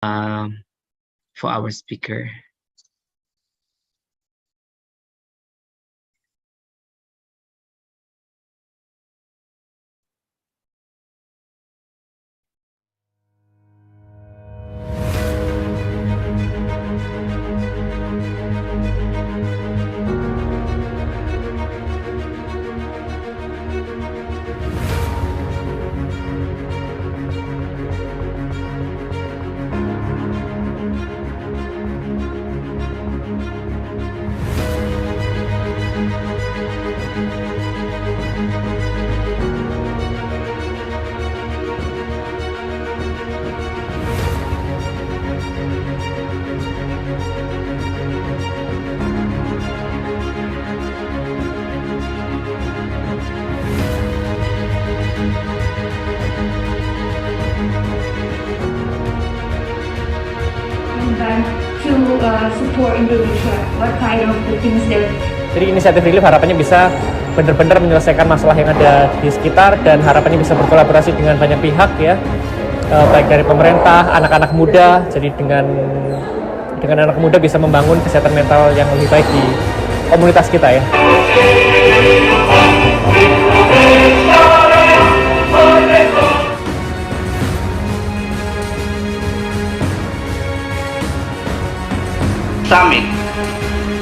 for our speaker. To support Indonesia, what kind of the things that. Jadi inisiatif Relief harapannya bisa benar-benar menyelesaikan masalah yang ada di sekitar dan harapannya bisa berkolaborasi dengan banyak pihak ya, baik dari pemerintah, anak-anak muda. Jadi dengan anak muda bisa membangun kesehatan mental yang lebih baik di komunitas kita ya. Summit,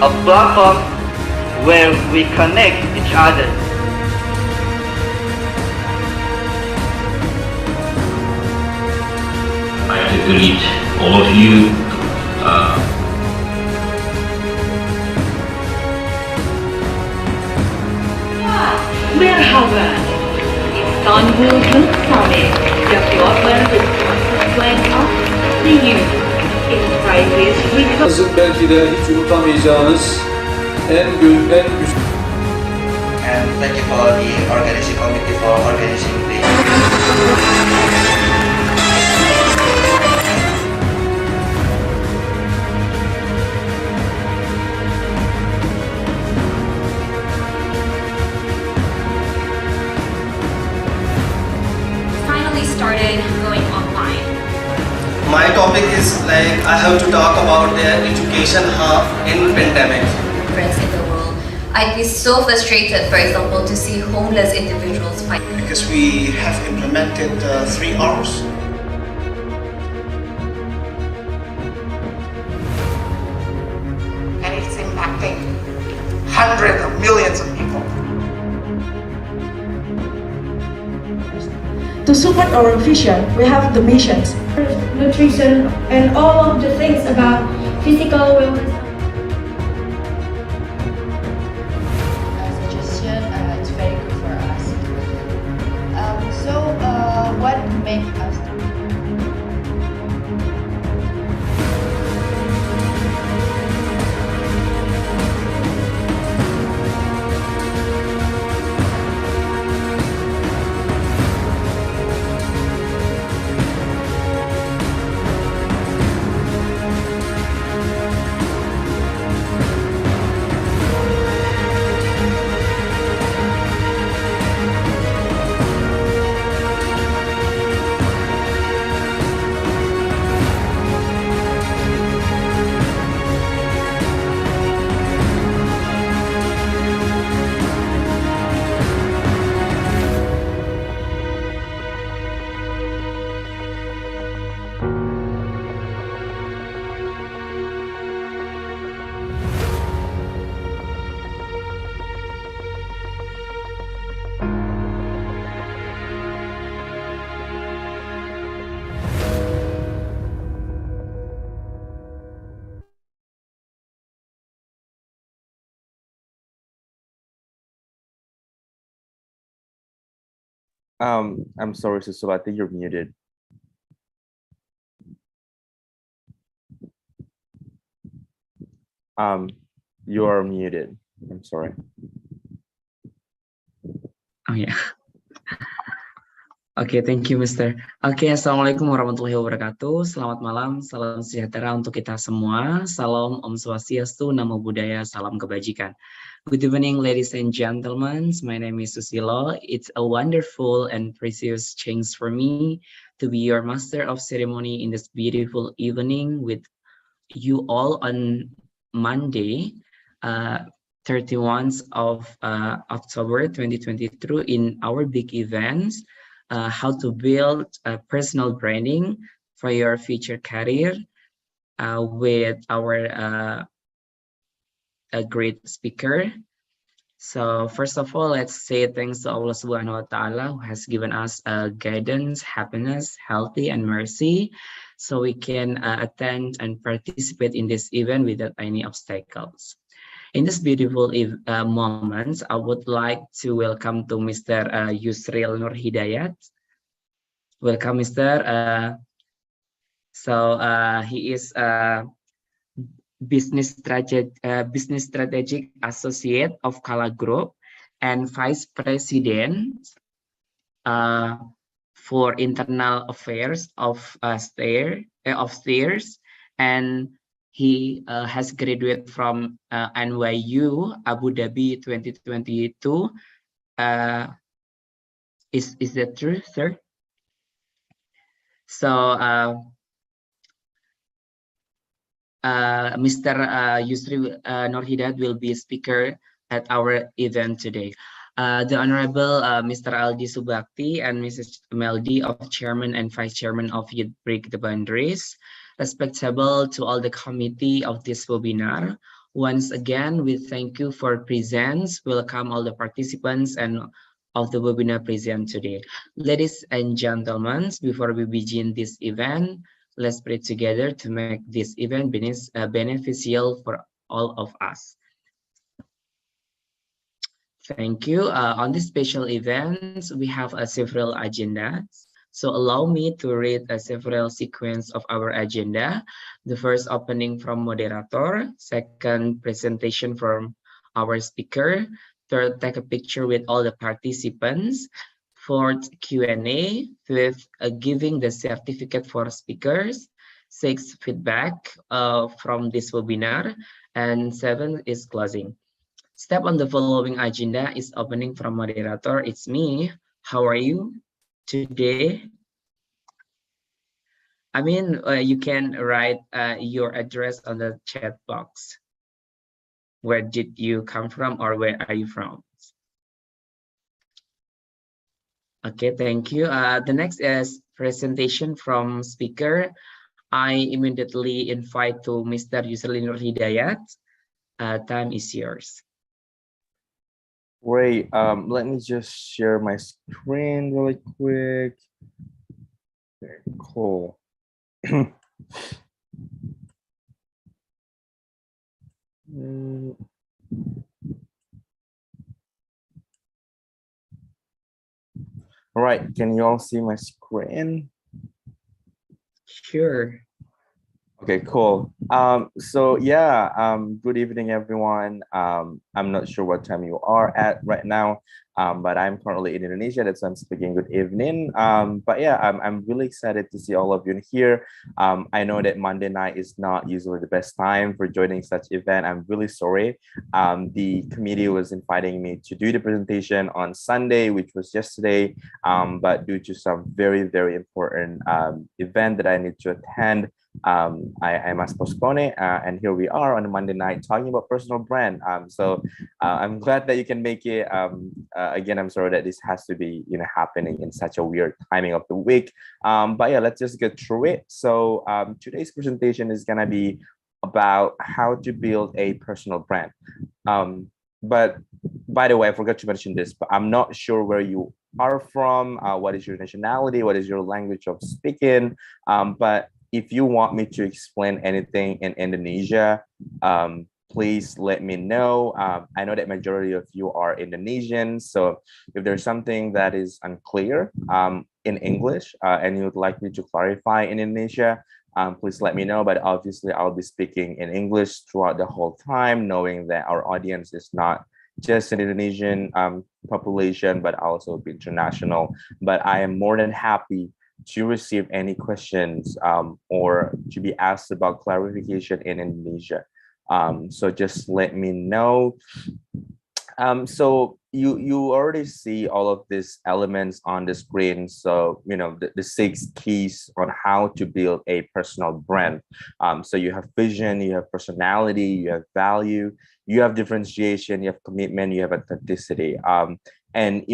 a platform where we connect each other. I have to greet all of you. Merhaba, Istanbul Youth Summit, development plan of the youth in crisis recovery. Belki de hiç unutamayacağınız en güçlü. And thank you for the organizing committee for organizing the. Finally started going online. My topic is like I have to talk about their education half in pandemic. Friends in the world. I'd be so frustrated, for example, to see homeless individuals fight. Because we have implemented 3 hours. And it's impacting hundreds of millions of people. To support our vision, we have the missions. Nutrition and all of the things about physical wellness. Suggestion, it's very good for us. What make us? I'm sorry, Susubati, you're muted. You are muted. I'm sorry. Oh yeah. Oke, thank you, Mister. Oke, Assalamualaikum warahmatullahi wabarakatuh. Selamat malam, salam sejahtera untuk kita semua. Salam Om Swastiastu, Namo Buddhaya, salam kebajikan. Good evening, ladies and gentlemen. My name is Susilo. It's a wonderful and precious chance for me to be your master of ceremony in this beautiful evening with you all on Monday, 31st of October 2023 in our big events. How to build a personal branding for your future career with our a great speaker. So first of all, let's say thanks to Allah Subhanahu wa Ta'ala who has given us guidance, happiness, healthy, and mercy, so we can attend and participate in this event without any obstacles. In this beautiful moment, I would like to welcome to Mr. Yusril Nur Hidayat. Welcome, Mr. He is a business strategic associate of Kala Group and vice president for internal affairs of Steers, and he has graduated from NYU Abu Dhabi 2022. Is that true, sir? So Mr. Yusri Nur Hidayat will be a speaker at our event today. The Honorable Mr. Aldi Subakti and Mrs. Meldi of Chairman and Vice Chairman of Youth Break the Boundaries, respectable to all the committee of this webinar. Once again, we thank you for presence. Welcome all the participants and of the webinar present today. Ladies and gentlemen, before we begin this event, let's pray together to make this event beneficial for all of us. Thank you. On this special event, we have several agendas. So allow me to read several sequence of our agenda. The first opening from moderator, second presentation from our speaker, third take a picture with all the participants, fourth Q&A, fifth giving the certificate for speakers, sixth feedback from this webinar, and seventh is closing. Step on the following agenda is opening from moderator. It's me. How are you today? I mean, you can write your address on the chat box. Where did you come from or where are you from? Okay, thank you. The next is presentation from speaker. I immediately invite to Mr. Yusril Nur Hidayat. Time is yours. Great. Let me just share my screen really quick. Okay, cool. All right, can you all see my screen? Sure. Okay, cool. So yeah, good evening, everyone. I'm not sure what time you are at right now, but I'm currently in Indonesia. That's why I'm speaking good evening. But yeah, I'm really excited to see all of you in here. I know that Monday night is not usually the best time for joining such event. I'm really sorry. The committee was inviting me to do the presentation on Sunday, which was yesterday, but due to some very, very important event that I need to attend, I must postpone it, and here we are on a Monday night talking about personal brand. So I'm glad that you can make it. Again, I'm sorry that this has to be happening in such a weird timing of the week. But yeah, let's just get through it. So today's presentation is gonna be about how to build a personal brand. But by the way, I forgot to mention this, but I'm not sure where you are from, what is your nationality, what is your language of speaking, but if you want me to explain anything in Indonesia, please let me know. I know that majority of you are Indonesian, so if there's something that is unclear in English and you would like me to clarify in Indonesia, please let me know. But obviously I'll be speaking in English throughout the whole time, knowing that our audience is not just an Indonesian population, but also international. But I am more than happy to receive any questions or to be asked about clarification in Indonesia. So just let me know. So you already see all of these elements on the screen. So the 6 keys on how to build a personal brand. So you have vision, you have personality, you have value, you have differentiation, you have commitment, you have authenticity. And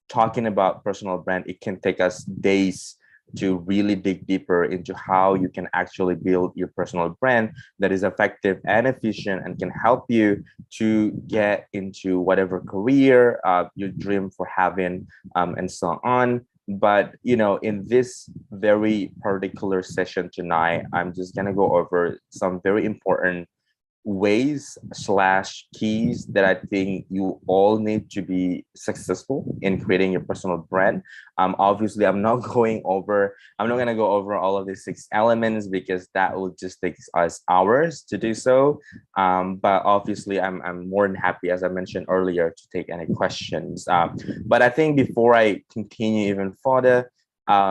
talking about personal brand, it can take us days to really dig deeper into how you can actually build your personal brand that is effective and efficient and can help you to get into whatever career you dream for having and so on. But in this very particular session tonight, I'm just gonna go over some very important ways / keys that I think you all need to be successful in creating your personal brand. Obviously, I'm not going to go over all of these 6 elements because that will just take us hours to do so. But obviously, I'm more than happy, as I mentioned earlier, to take any questions. But I think before I continue even further,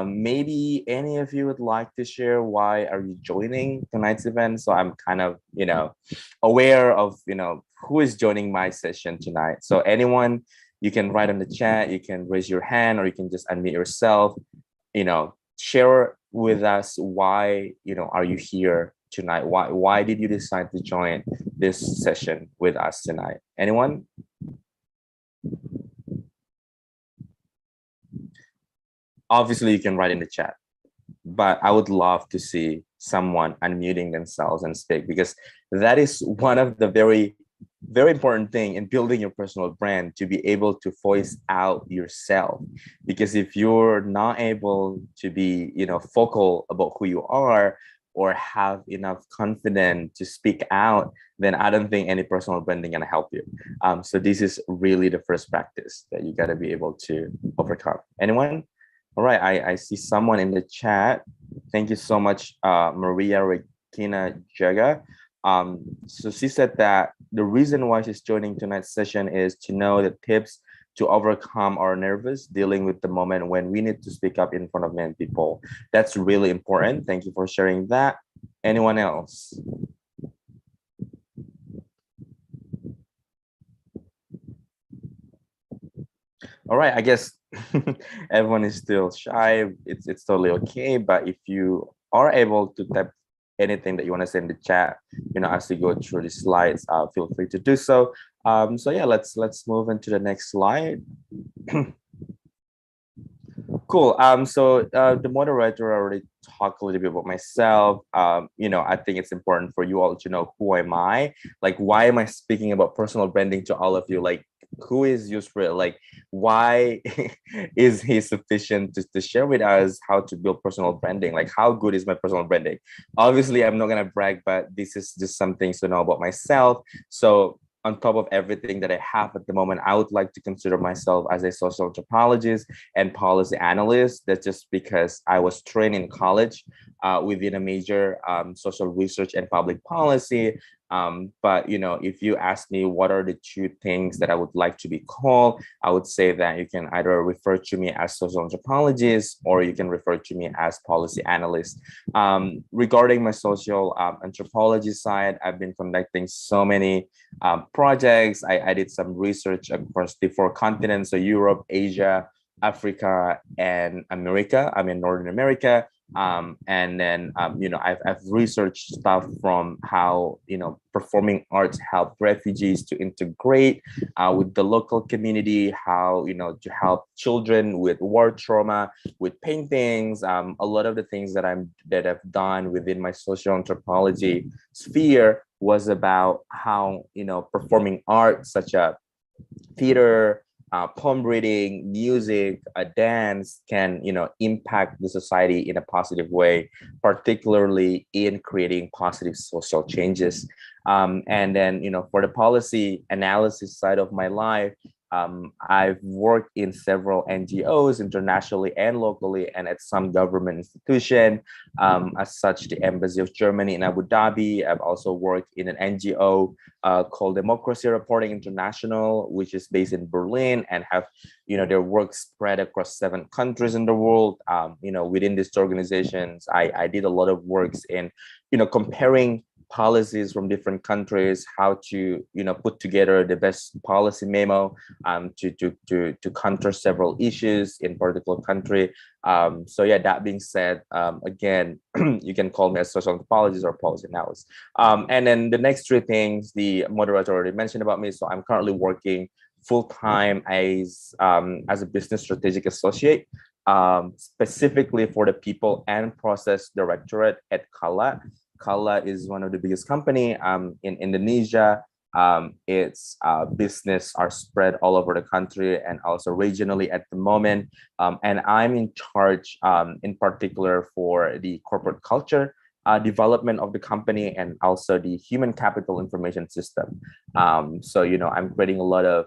maybe any of you would like to share why are you joining tonight's event, so I'm kind of aware of who is joining my session tonight. So anyone, you can write in the chat, you can raise your hand, or you can just unmute yourself. Share with us why are you here tonight. Why did you decide to join this session with us tonight? Anyone? Obviously, you can write in the chat, but I would love to see someone unmuting themselves and speak, because that is one of the very, very important thing in building your personal brand, to be able to voice out yourself. Because if you're not able to be, vocal about who you are or have enough confidence to speak out, then I don't think any personal branding gonna help you. So this is really the first practice that you gotta be able to overcome. Anyone? All right, I see someone in the chat. Thank you so much, Maria Regina Jaga. So she said that the reason why she's joining tonight's session is to know the tips to overcome our nervous dealing with the moment when we need to speak up in front of many people. That's really important. Thank you for sharing that. Anyone else? All right, I guess everyone is still shy. It's totally okay. But if you are able to type anything that you want to say in the chat, as we go through the slides, feel free to do so. So yeah, let's move into the next slide. Cool. So the moderator already talked a little bit about myself. I think it's important for you all to know who am I. Like, why am I speaking about personal branding to all of you? Like, who is Yusril? Like, why is he sufficient to share with us how to build personal branding? Like, how good is my personal branding? Obviously, I'm not gonna brag, but this is just some things to know about myself. So on top of everything that I have at the moment, I would like to consider myself as a social anthropologist and policy analyst. That's just because I was trained in college within a major social research and public policy. But if you ask me what are the 2 things that I would like to be called, I would say that you can either refer to me as social anthropologist or you can refer to me as policy analyst. Regarding my social anthropology side, I've been conducting so many projects. I did some research across the 4 continents, so Europe, Asia, Africa, and America. I'm in Northern America. And then I've researched stuff from how performing arts help refugees to integrate with the local community, how to help children with war trauma with paintings. A lot of the things that I've done within my social anthropology sphere was about how performing arts such as theater, poem reading, music, dance can impact the society in a positive way, particularly in creating positive social changes. And then for the policy analysis side of my life, I've worked in several NGOs internationally and locally, and at some government institution, as such the Embassy of Germany in Abu Dhabi. I've also worked in an NGO called Democracy Reporting International, which is based in Berlin and have, their work spread across 7 countries in the world. Within these organizations, I did a lot of works in, comparing policies from different countries, how to put together the best policy memo to counter several issues in particular country. So yeah, that being said, again, you can call me a social anthropologist or policy analyst. And then the next 3 things the moderator already mentioned about me. So I'm currently working full-time as a business strategic associate, specifically for the people and process directorate at Kala. Kala is one of the biggest company in Indonesia. Its business are spread all over the country and also regionally at the moment. And I'm in charge in particular for the corporate culture development of the company and also the human capital information system. So, I'm creating a lot of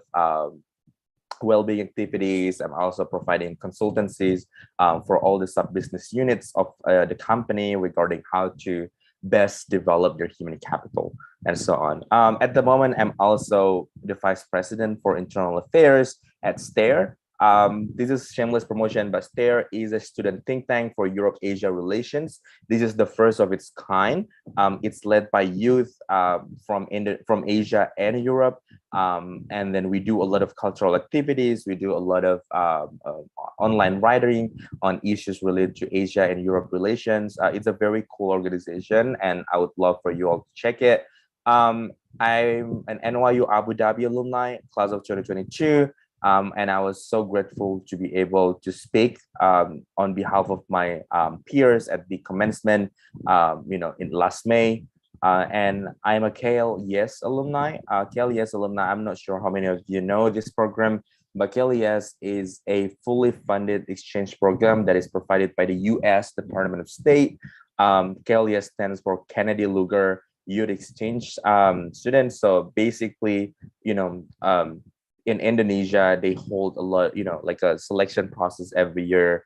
well-being activities. I'm also providing consultancies for all the sub-business units of the company regarding how to best develop their human capital and so on. At the moment, I'm also the vice president for internal affairs at STARE. This is shameless promotion, but STARE is a student think tank for Europe-Asia relations. This is the first of its kind. It's led by youth from Asia and Europe. And then we do a lot of cultural activities. We do a lot of online writing on issues related to Asia and Europe relations. It's a very cool organization, and I would love for you all to check it. I'm an NYU Abu Dhabi alumni, class of 2022. And I was so grateful to be able to speak on behalf of my peers at the commencement, in last May. And I'm a KLES alumni. KLES alumni, I'm not sure how many of you know this program, but KLES is a fully funded exchange program that is provided by the US Department of State. KLES stands for Kennedy Lugar Youth Exchange students. So basically, in Indonesia, they hold a lot, like a selection process every year.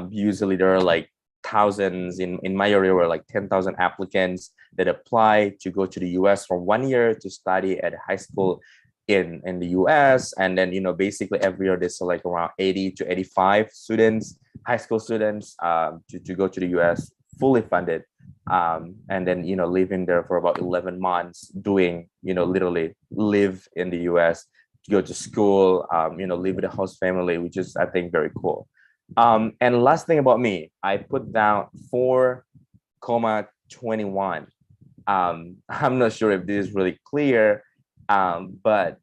Usually there are like thousands, in my area were like 10,000 applicants that apply to go to the US for 1 year to study at high school in the US. And then, basically every year they select around 80 to 85 students, high school students to go to the US, fully funded. And then, living there for about 11 months doing, literally live in the US, go to school, live with a host family, which is, I think, very cool. And last thing about me, I put down 4,21. I'm not sure if this is really clear, but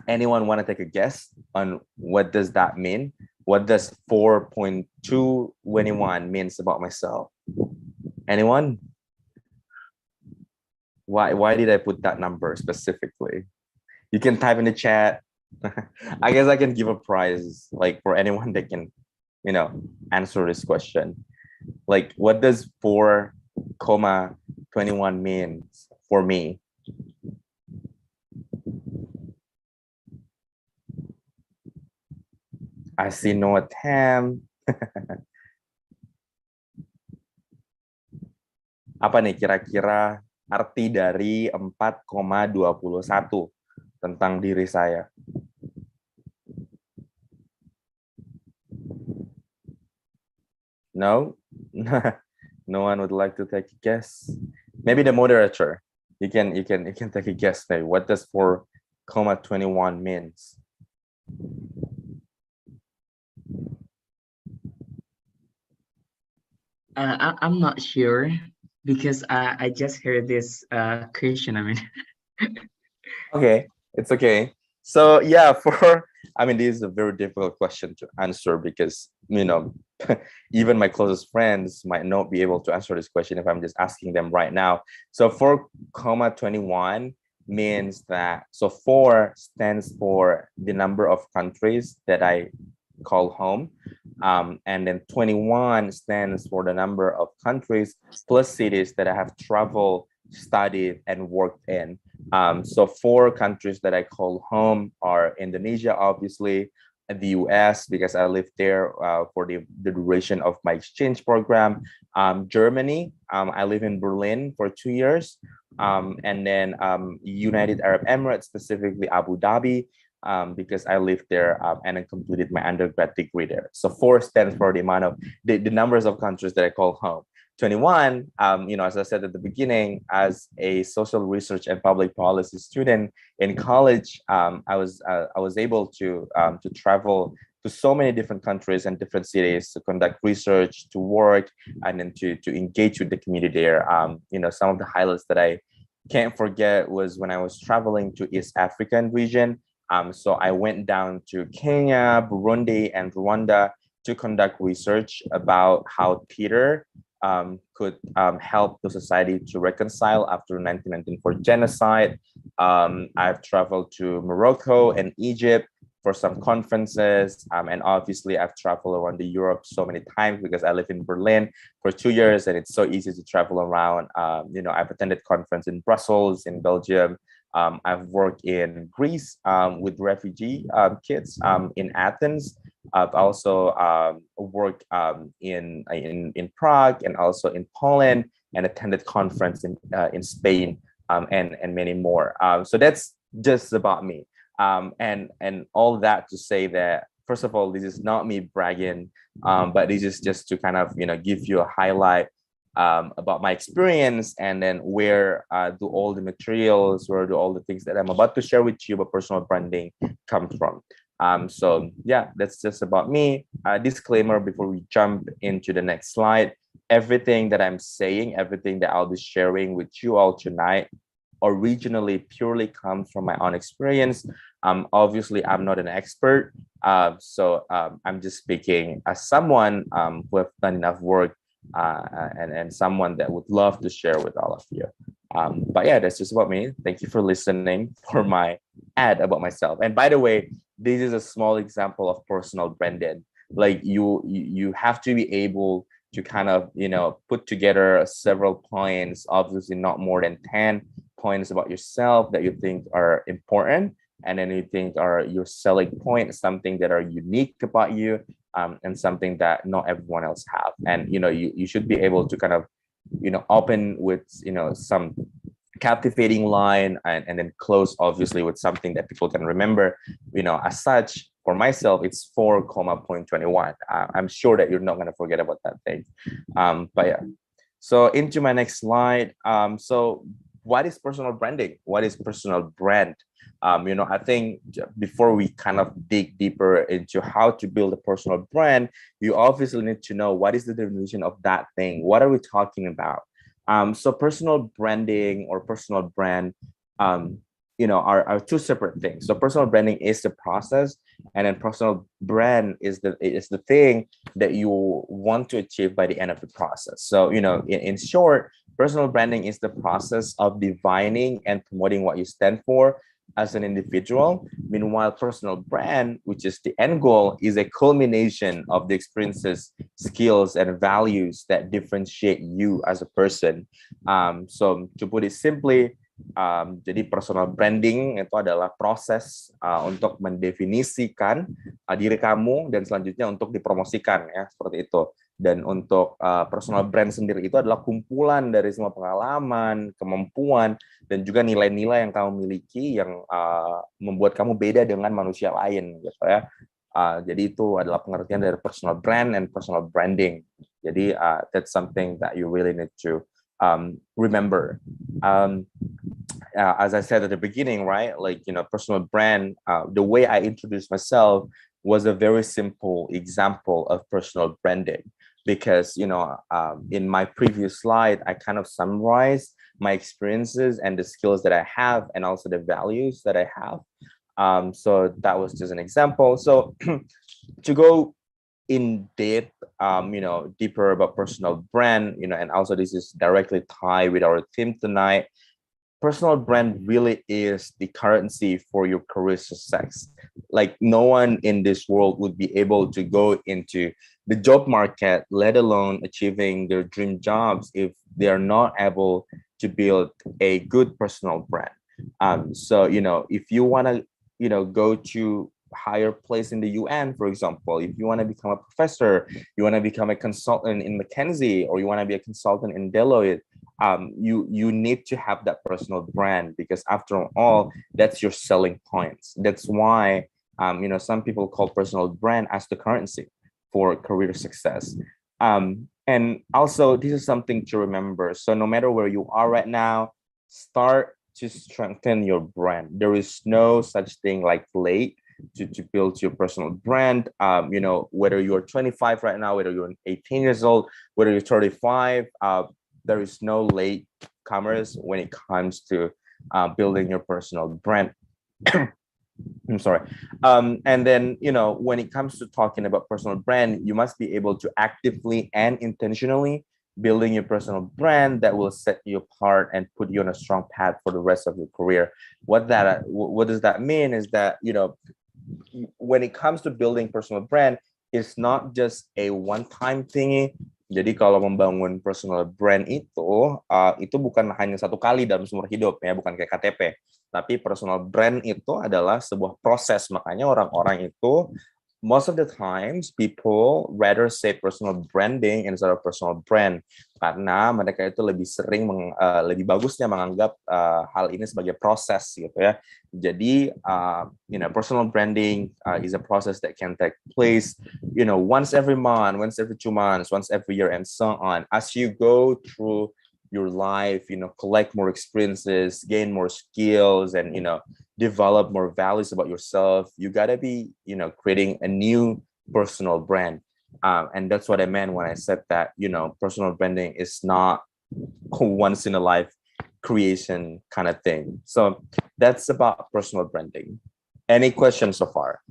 anyone want to take a guess on what does that mean? What does 4.221 means about myself? Anyone? Why did I put that number specifically? You can type in the chat. I guess I can give a prize, like for anyone that can, answer this question. Like, what does 4,21 means for me? I see no attempt. Apa nih kira-kira arti dari 4,21 tentang diri saya? No? No one would like to take a guess? Maybe the moderator. You can take a guess. Maybe. What does 4,21 means? I'm not sure because I just heard this question. Okay, it's okay. So yeah, this is a very difficult question to answer because, even my closest friends might not be able to answer this question if I'm just asking them right now. So 4,21 means that, so 4 stands for the number of countries that I call home. And then 21 stands for the number of countries plus cities that I have traveled studied, and worked in. So 4 countries that I call home are Indonesia, obviously, the US, because I lived there for the duration of my exchange program, Germany, I live in Berlin for 2 years, and then United Arab Emirates, specifically Abu Dhabi, because I lived there and I completed my undergrad degree there. So 4 stands for the amount of the numbers of countries that I call home. 21, as I said at the beginning, as a social research and public policy student in college, I was able to travel to so many different countries and different cities to conduct research, to work, and then to engage with the community there. Some of the highlights that I can't forget was when I was traveling to East African region. So I went down to Kenya, Burundi, and Rwanda to conduct research about how theater could help the society to reconcile after 1994 genocide. I've traveled to Morocco and Egypt for some conferences, and obviously I've traveled around Europe so many times because I live in Berlin for 2 years and it's so easy to travel around. I've attended conference in Brussels, in Belgium. I've worked in Greece with refugee kids in Athens. I've also worked in Prague and also in Poland, and attended conference in Spain, and many more. So that's just about me. And all that to say that, first of all, this is not me bragging, but this is just to kind of give you a highlight about my experience, and then where do all the materials, where do all the things that I'm about to share with you about personal branding come from. So yeah, that's just about me. Disclaimer before we jump into the next slide: everything that I'm saying, everything that I'll be sharing with you all tonight originally purely comes from my own experience. Obviously I'm not an expert, so I'm just speaking as someone who have done enough work, and someone that would love to share with all of you. But yeah, that's just about me. Thank you for listening for my ad about myself. And by the way, this is a small example of personal branding. Like you have to be able to kind of put together several points, obviously not more than 10 points about yourself that you think are important, and then you think are your selling point, something that are unique about you, and something that not everyone else have. And you should be able to kind of open with some captivating line, and then close obviously with something that people can remember. As such, for myself, it's 4.21. I'm sure that you're not going to forget about that thing. But yeah, so into my next slide. So what is personal branding? What is personal brand? I think before we kind of dig deeper into how to build a personal brand, you obviously need to know what is the definition of that thing. What are we talking about? So personal branding or personal brand, are 2 separate things. So personal branding is the process, and then personal brand is the thing that you want to achieve by the end of the process. So, in short, personal branding is the process of defining and promoting what you stand for as an individual. Meanwhile, personal brand, which is the end goal, is a culmination of the experiences, skills, and values that differentiate you as a person. So to put it simply, jadi personal branding itu adalah proses untuk mendefinisikan diri kamu dan selanjutnya untuk dipromosikan, ya, seperti itu. Dan untuk personal brand sendiri itu adalah kumpulan dari semua pengalaman, kemampuan, dan juga nilai-nilai yang kamu miliki yang membuat kamu beda dengan manusia lain, gitu ya. Jadi itu adalah pengertian dari personal brand and personal branding. Jadi that's something that you really need to remember. As I said at the beginning, right? Like, personal brand, the way I introduced myself was a very simple example of personal branding. Because, in my previous slide, I kind of summarized my experiences and the skills that I have, and also the values that I have. So that was just an example. So to go in depth, deeper about personal brand, and also this is directly tied with our theme tonight. Personal brand really is the currency for your career success. Like, no one in this world would be able to go into the job market, let alone achieving their dream jobs, if they are not able to build a good personal brand. So, if you want to, go to higher place in the UN, for example, if you want to become a professor, you want to become a consultant in McKinsey, or you want to be a consultant in Deloitte, you need to have that personal brand, because after all, that's your selling points. That's why, some people call personal brand as the currency for career success. And also, this is something to remember. So no matter where you are right now, start to strengthen your brand. There is no such thing like late to build your personal brand. Whether you're 25 right now, whether you're 18 years old, whether you're 35, there is no late comers when it comes to building your personal brand. I'm sorry. And then, when it comes to talking about personal brand, you must be able to actively and intentionally building your personal brand that will set you apart and put you on a strong path for the rest of your career. What does that mean is that, when it comes to building personal brand, it's not just a one-time thingy. Jadi kalau membangun personal brand itu bukan hanya satu kali dalam seumur hidup ya, bukan kayak KTP. Tapi personal brand itu adalah sebuah proses. Makanya orang-orang itu, most of the times, people rather say personal branding instead of personal brand, karena mereka itu lebih sering lebih bagusnya menganggap hal ini sebagai proses gitu ya. Jadi, personal branding is a process that can take place, once every month, once every 2 months, once every year, and so on. As you go through your life, collect more experiences, gain more skills, and, develop more values about yourself, you gotta be, creating a new personal brand. And that's what I meant when I said that, personal branding is not a once in a life creation kind of thing. So that's about personal branding. Any questions so far?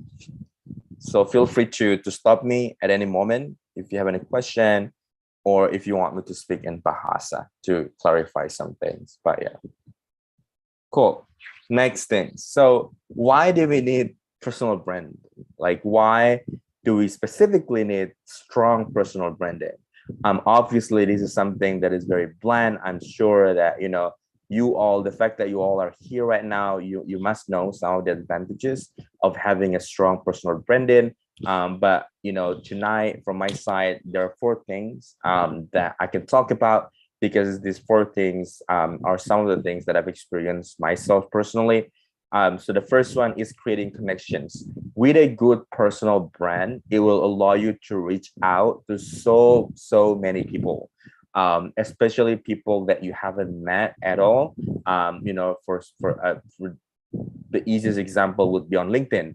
So feel free to stop me at any moment if you have any question, or if you want me to speak in Bahasa to clarify some things. But yeah, cool. Next thing. So why do we need personal branding? Like, why do we specifically need strong personal branding? Obviously, this is something that is very bland. I'm sure that, the fact that you all are here right now, you must know some of the advantages of having a strong personal branding. But, tonight from my side, there are 4 things that I can talk about, because these 4 things are some of the things that I've experienced myself personally. So the first one is creating connections. With a good personal brand, it will allow you to reach out to so many people, especially people that you haven't met at all. For the easiest example would be on LinkedIn.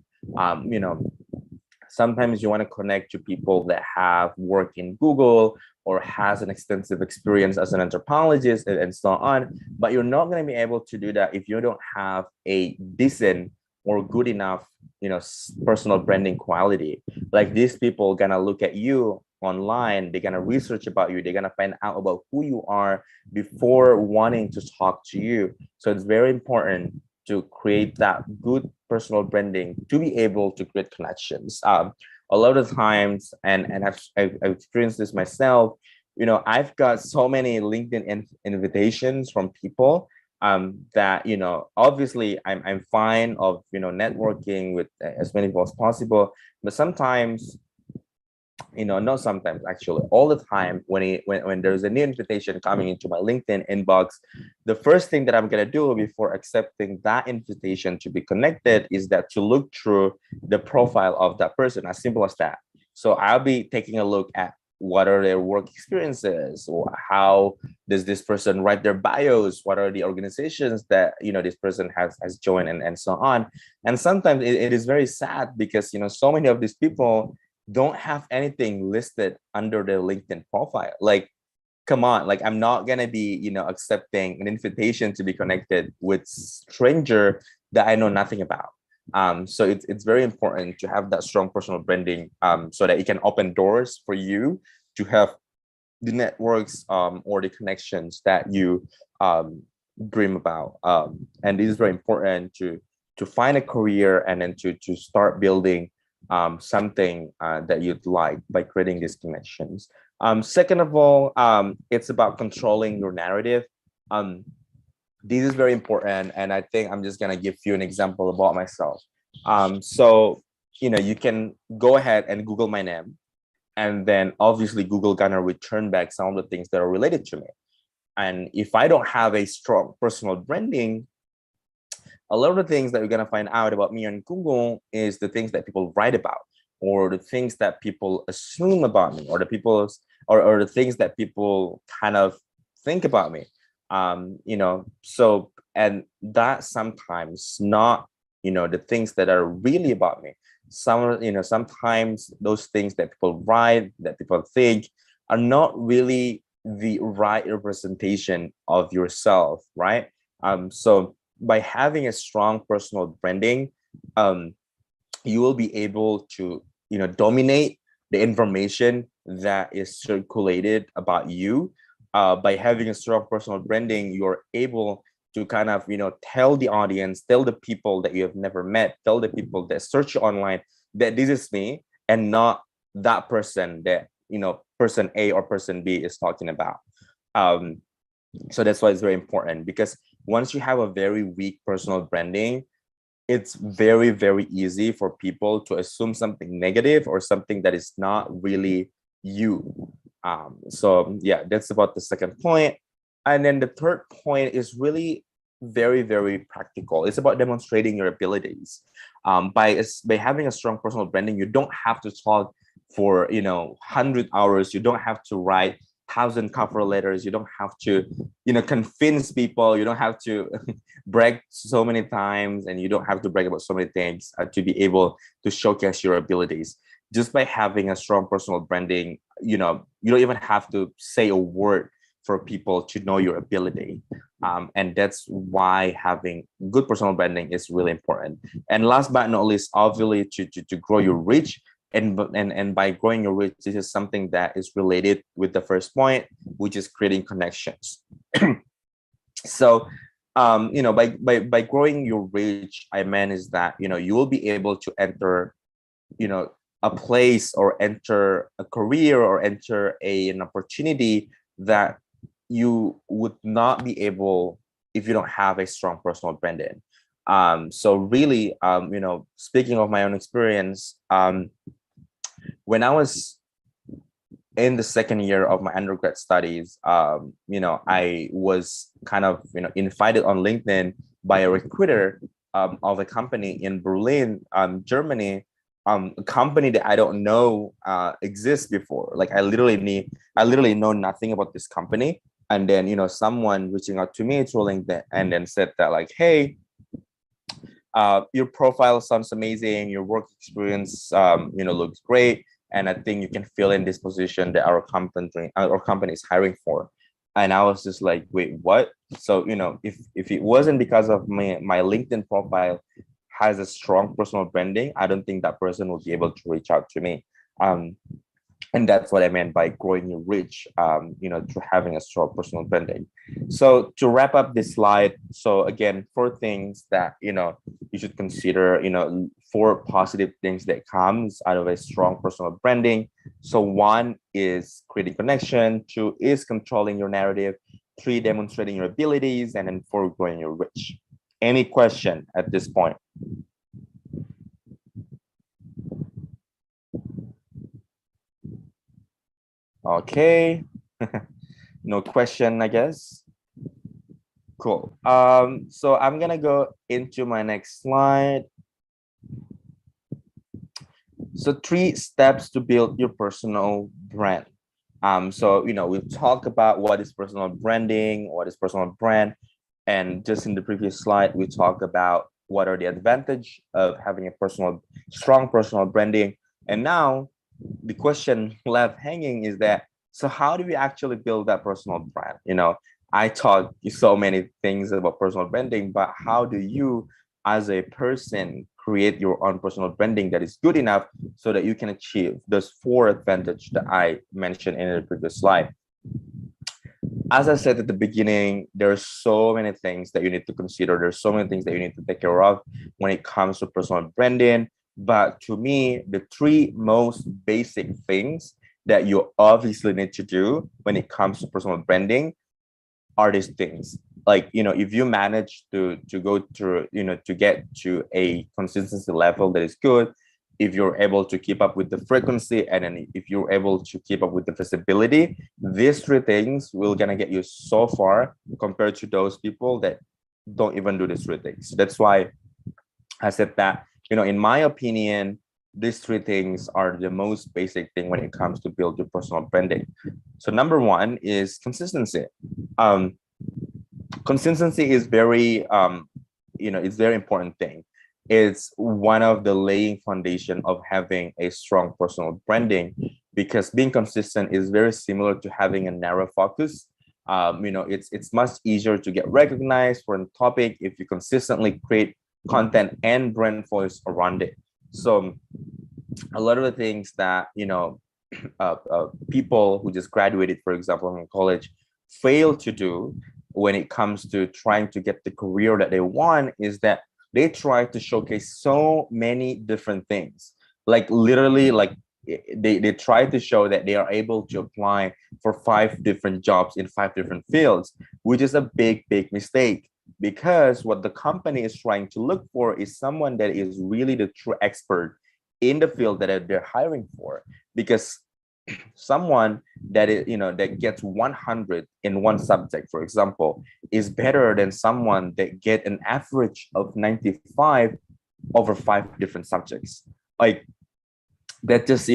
Sometimes you want to connect to people that have worked in Google or has an extensive experience as an anthropologist and so on, but you're not going to be able to do that if you don't have a decent or good enough, personal branding quality. Like, these people gonna look at you online, they're gonna research about you, they're gonna find out about who you are before wanting to talk to you. So it's very important to create that good personal branding to be able to create connections. A lot of times, and I've experienced this myself, I've got so many LinkedIn invitations from people that, obviously I'm fine of, networking with as many people as possible, but sometimes, not sometimes, actually all the time, when there's a new invitation coming into my LinkedIn inbox, the first thing that I'm going to do before accepting that invitation to be connected is that to look through the profile of that person, as simple as that. So I'll be taking a look at what are their work experiences, or how does this person write their bios, what are the organizations that this person has joined, and so on. And sometimes it is very sad, because so many of these people don't have anything listed under their LinkedIn profile. Like, come on, like, I'm not gonna be accepting an invitation to be connected with stranger that I know nothing about. So it's very important to have that strong personal branding, so that it can open doors for you to have the networks or the connections that you dream about. And it is very important to find a career and then to start building something that you'd like by creating these connections. Second of all, it's about controlling your narrative. This is very important, and I think I'm just gonna give you an example about myself. So you can go ahead and Google my name, and then obviously Google gonna return back some of the things that are related to me. And if I don't have a strong personal branding, a lot of the things that you're gonna find out about me on Google is the things that people write about, or the things that people assume about me, or or the things that people kind of think about me. So, and that sometimes not, the things that are really about me. Sometimes those things that people write, that people think, are not really the right representation of yourself, right? So by having a strong personal branding, you will be able to, dominate the information that is circulated about you. By having a strong personal branding, you're able to kind of, tell the audience, tell the people that you have never met, tell the people that search you online that this is me and not that person that, person A or person B is talking about. So that's why it's very important, because once you have a very weak personal branding, it's very, very easy for people to assume something negative or something that is not really you. So yeah, that's about the second point. And then the third point is really very, very practical. It's about demonstrating your abilities. By having a strong personal branding, you don't have to talk for 100 hours. You don't have to write 1,000 cover letters. You don't have to convince people. You don't have to brag so many times, and you don't have to brag about so many things to be able to showcase your abilities. Just by having a strong personal branding, you don't even have to say a word for people to know your ability. And that's why having good personal branding is really important. And last but not least, obviously to grow your reach. And by growing your reach, this is something that is related with the first point, which is creating connections. So, by growing your reach, I meant is that, you will be able to enter, a place, or enter a career, or enter an opportunity that you would not be able if you don't have a strong personal branding. So really, speaking of my own experience, when I was in the second year of my undergrad studies, I was kind of, invited on LinkedIn by a recruiter of a company in Berlin, Germany, a company that I don't know exists before. Like I literally know nothing about this company. And then, someone reaching out to me through LinkedIn and then said that like, hey, your profile sounds amazing. Your work experience, looks great. And I think you can fill in this position that our company is hiring for. And I was just like, wait, what? So, if it wasn't because of my LinkedIn profile has a strong personal branding, I don't think that person will be able to reach out to me. And that's what I meant by growing your reach, through having a strong personal branding. So to wrap up this slide, so again, 4 things that, you should consider, 4 positive things that comes out of a strong personal branding. So 1 is creating connection, 2 is controlling your narrative, 3, demonstrating your abilities, and then 4, growing your reach. Any question at this point? Okay, no question, I guess. Cool. So I'm gonna go into my next slide. So 3 steps to build your personal brand. So we'll talk about what is personal branding, what is personal brand, and just in the previous slide, we talk about what are the advantage of having a strong personal branding. And now the question left hanging is that, so how do we actually build that personal brand? I taught you so many things about personal branding, but how do you as a person create your own personal branding that is good enough so that you can achieve those 4 advantages that I mentioned in the previous slide? As I said at the beginning, there are so many things that you need to consider. There's so many things that you need to take care of when it comes to personal branding. But to me, the 3 most basic things that you obviously need to do when it comes to personal branding are these things. Like, if you manage to go through, to get to a consistency level that is good, if you're able to keep up with the frequency, and then if you're able to keep up with the visibility, these three things will gonna get you so far compared to those people that don't even do these three things. That's why I said that, in my opinion, these three things are the most basic thing when it comes to build your personal branding. So number one is consistency. Consistency is very, it's very important thing. It's one of the laying foundation of having a strong personal branding, because being consistent is very similar to having a narrow focus. It's much easier to get recognized for a topic if you consistently create content and brand voice around it. So a lot of the things that, people who just graduated, for example, from college, fail to do when it comes to trying to get the career that they want is that they try to showcase so many different things. Like literally, like they try to show that they are able to apply for 5 different jobs in 5 different fields, which is a big mistake, because what the company is trying to look for is someone that is really the true expert in the field that they're hiring for. Because someone that is, that gets 100 in one subject, for example, is better than someone that get an average of 95 over 5 different subjects. Like that's just,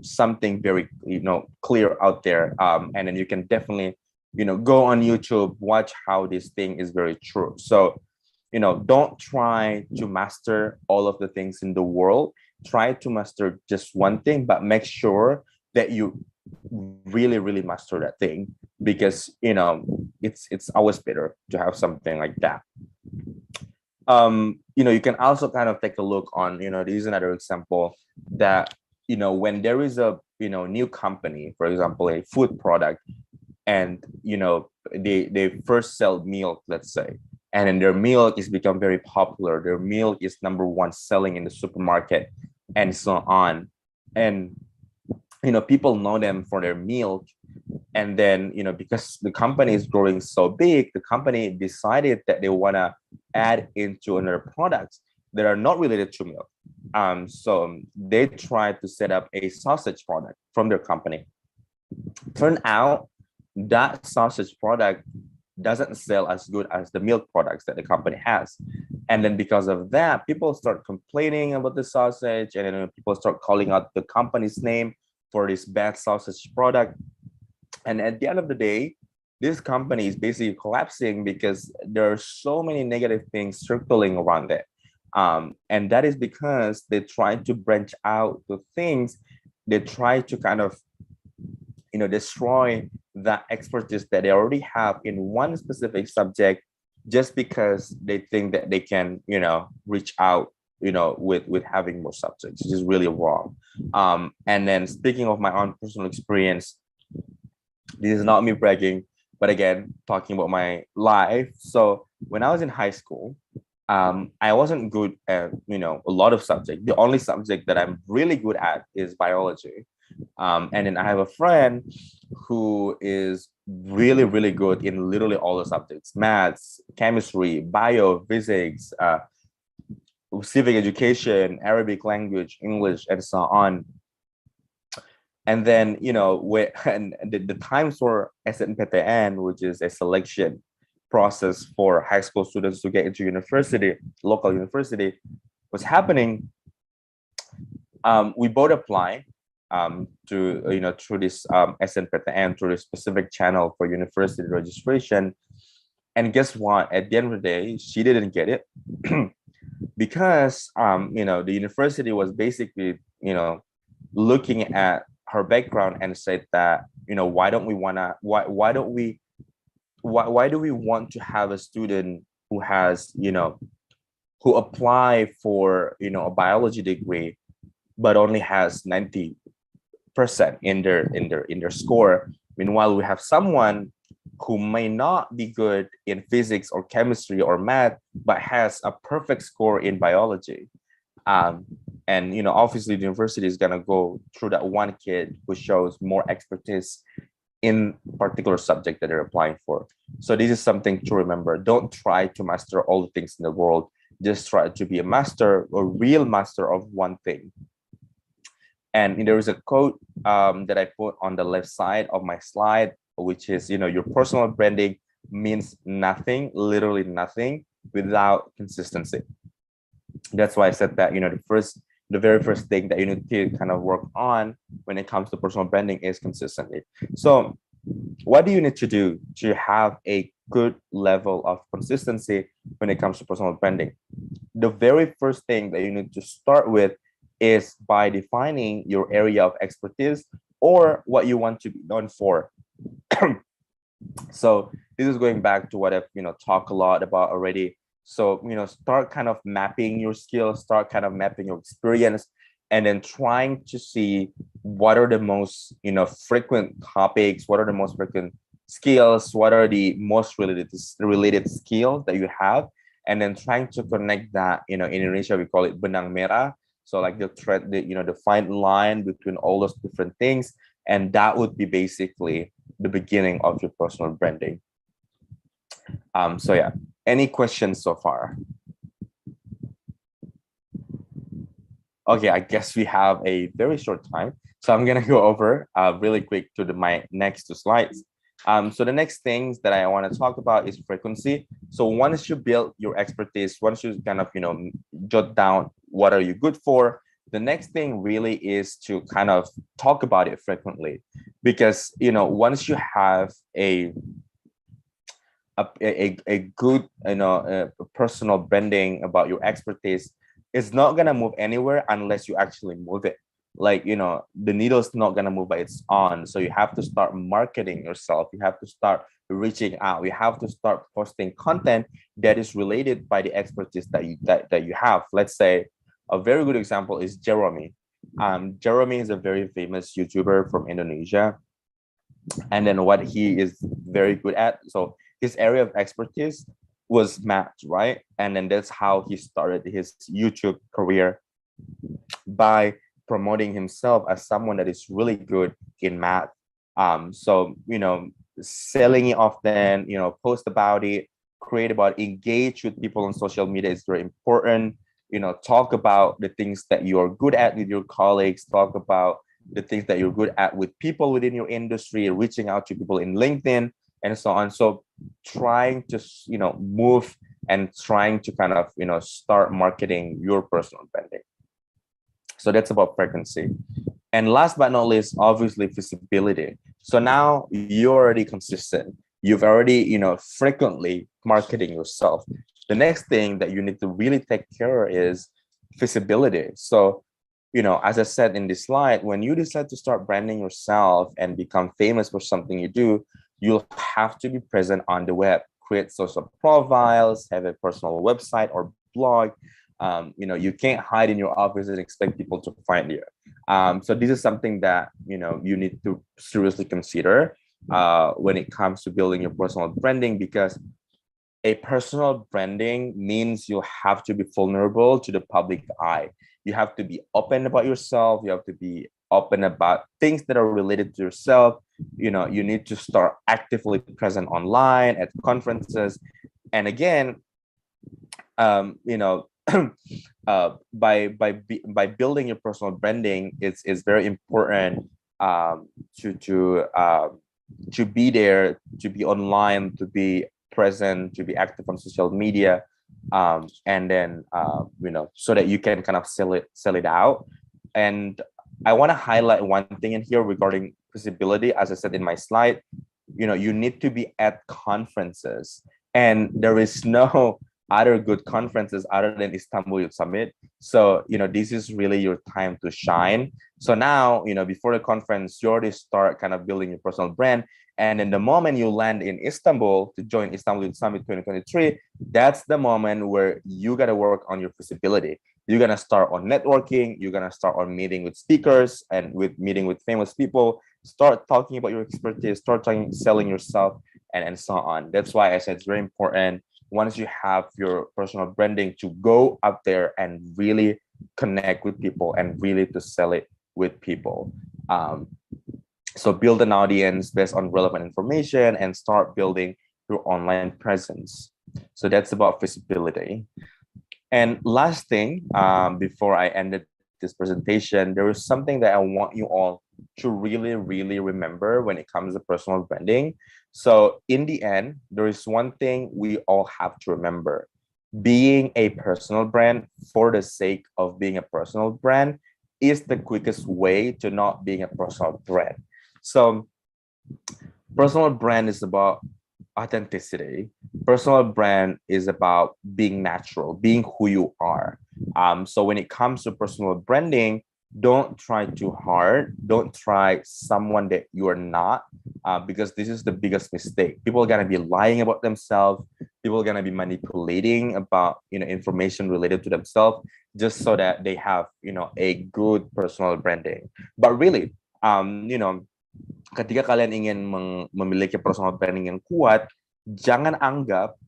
something very, clear out there. And then you can definitely, go on YouTube, watch how this thing is very true. So, don't try to master all of the things in the world. Try to master just one thing, but make sure that you really master that thing, because it's always better to have something like that. You can also kind of take a look on, this is another example that, when there is a new company, for example, a food product, and they first sell milk, let's say, and then their milk is become very popular, their milk is #1 selling in the supermarket and so on, and people know them for their milk. And then, because the company is growing so big, the company decided that they want to add into another products that are not related to milk. So they tried to set up a sausage product from their company. Turned out that sausage product doesn't sell as good as the milk products that the company has. And then because of that, people start complaining about the sausage, and then people start calling out the company's name for this bad sausage product. And at the end of the day, this company is basically collapsing because there are so many negative things circling around it. And that is because they try to branch out to things. They try to kind of, destroy that expertise that they already have in one specific subject, just because they think that they can, reach out, with having more subjects, which is really wrong. And then speaking of my own personal experience, this is not me bragging, but again, talking about my life. So when I was in high school, I wasn't good at, a lot of subjects. The only subject that I'm really good at is biology. And then I have a friend who is really good in literally all the subjects: maths, chemistry, bio, physics, civic education, Arabic language, English, and so on. And then, when the times for SNPTN, which is a selection process for high school students to get into university, local university, was happening, we both apply to, through this SNPTN, through this specific channel for university registration. And guess what? At the end of the day, she didn't get it because, the university was basically, looking at her background and said that, why do we want to have a student who has, who apply for, a biology degree, but only has 90% in their score. Meanwhile, we have someone who may not be good in physics or chemistry or math, but has a perfect score in biology. And obviously the university is gonna go through that one kid who shows more expertise in particular subject that they're applying for. So this is something to remember. Don't try to master all the things in the world. Just try to be a master or real master of one thing. And there is a quote that I put on the left side of my slide, which is, your personal branding means nothing, literally nothing, without consistency. That's why I said that, the very first thing that you need to kind of work on when it comes to personal branding is consistency. So what do you need to do to have a good level of consistency when it comes to personal branding? The very first thing that you need to start with is by defining your area of expertise or what you want to be known for. So this is going back to what I've talked a lot about already. So start kind of mapping your skills, start kind of mapping your experience, and then trying to see what are the most frequent topics, what are the most frequent skills, what are the most related skills that you have, and then trying to connect that. In Indonesia we call it benang merah. So like the thread, the fine line between all those different things, and that would be basically the beginning of your personal branding. So yeah, any questions so far? Okay, I guess we have a very short time, so I'm gonna go over really quick to my next two slides. So the next things that I want to talk about is frequency. So once you build your expertise, once you kind of jot down what are you good for, the next thing really is to kind of talk about it frequently, because once you have a good personal branding about your expertise, it's not gonna move anywhere unless you actually move it. Like the needle's not gonna move by its own. So you have to start marketing yourself. You have to start reaching out. You have to start posting content that is related by the expertise that you have. Let's say a very good example is Jeremy. Jeremy is a very famous YouTuber from Indonesia, and then what he is very good at, so his area of expertise was math, right? And then that's how he started his YouTube career, by promoting himself as someone that is really good in math. So selling it often, post about it, create about it, engage with people on social media is very important. Talk about the things that you are good at with your colleagues, talk about the things that you're good at with people within your industry, reaching out to people in LinkedIn and so on. So trying to move and trying to kind of start marketing your personal branding. So that's about frequency. And last but not least, obviously visibility. So now you're already consistent. You've already frequently marketing yourself. The next thing that you need to really take care of is visibility. So as I said in this slide, when you decide to start branding yourself and become famous for something you do, you'll have to be present on the web, create social profiles, have a personal website or blog. You can't hide in your office and expect people to find you. So this is something that you need to seriously consider when it comes to building your personal branding, because a personal branding means you have to be vulnerable to the public eye. You have to be open about yourself. You have to be open about things that are related to yourself. You need to start actively present online at conferences. And again, by building your personal branding, it's very important to be there, to be online, to be present, to be active on social media, and then so that you can kind of sell it out. And I want to highlight one thing in here regarding visibility. As I said in my slide, you need to be at conferences, and there is no other good conferences other than Istanbul Youth Summit. So this is really your time to shine. So now before the conference, you already start kind of building your personal brand. And then the moment you land in Istanbul to join Istanbul Youth Summit 2023, that's the moment where you got to work on your visibility. You're going to start on networking. You're going to start on meeting with speakers and meeting with famous people. Start talking about your expertise, start selling yourself, and so on. That's why I said it's very important, once you have your personal branding, to go out there and really connect with people and really to sell it with people. So build an audience based on relevant information and start building your online presence. So that's about visibility. And last thing, before I ended this presentation, there is something that I want you all to really, really remember when it comes to personal branding. So in the end, there is one thing we all have to remember. Being a personal brand for the sake of being a personal brand is the quickest way to not being a personal brand. So personal brand is about authenticity. Personal brand is about being natural, being who you are. So when it comes to personal branding, don't try too hard. Don't try someone that you are not, because this is the biggest mistake. People are gonna be lying about themselves. People are gonna be manipulating about information related to themselves just so that they have a good personal branding. But really, ketika kalian ingin memiliki personal branding yang kuat, jangan anggap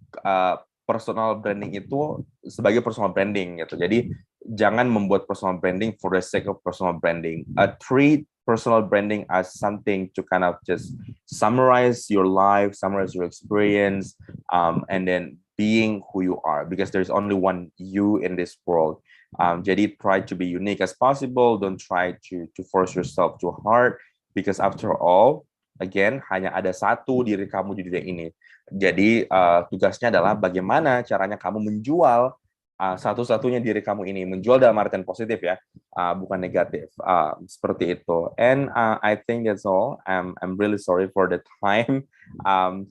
personal branding itu sebagai personal branding gitu. Jadi jangan membuat personal branding for the sake of personal branding. Treat personal branding as something to kind of just summarize your life, summarize your experience, and then being who you are, because there's only one you in this world. Jadi try to be unique as possible. Don't try to force yourself too hard. Because after all, again, hanya ada satu diri kamu di dunia ini. Jadi tugasnya adalah bagaimana caranya kamu menjual satu-satunya diri kamu ini. Menjual dalam artian positif ya, bukan negatif. Seperti itu. And I think that's all. I'm really sorry for the time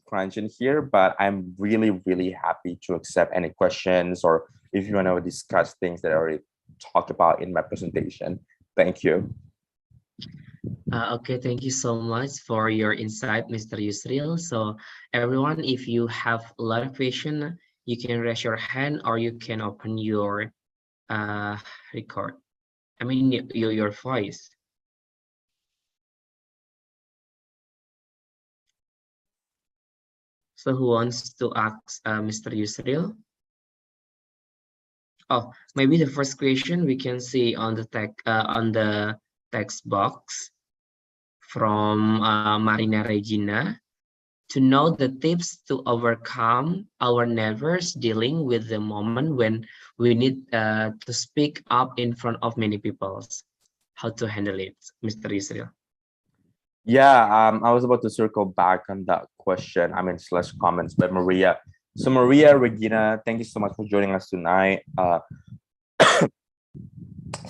crunching here, but I'm really, really happy to accept any questions or if you want to discuss things that I already talked about in my presentation. Thank you. Okay, thank you so much for your insight, Mr. Yusril. So everyone, if you have a lot of question, you can raise your hand or you can open your record. I mean, your voice. So who wants to ask Mr. Yusril? Oh, maybe the first question we can see on the text box from Marina Regina. To know the tips to overcome our nerves dealing with the moment when we need to speak up in front of many people. How to handle it, Mr. Yusril? Yeah, I was about to circle back on that question. Slash comments by Maria. So Maria Regina, thank you so much for joining us tonight.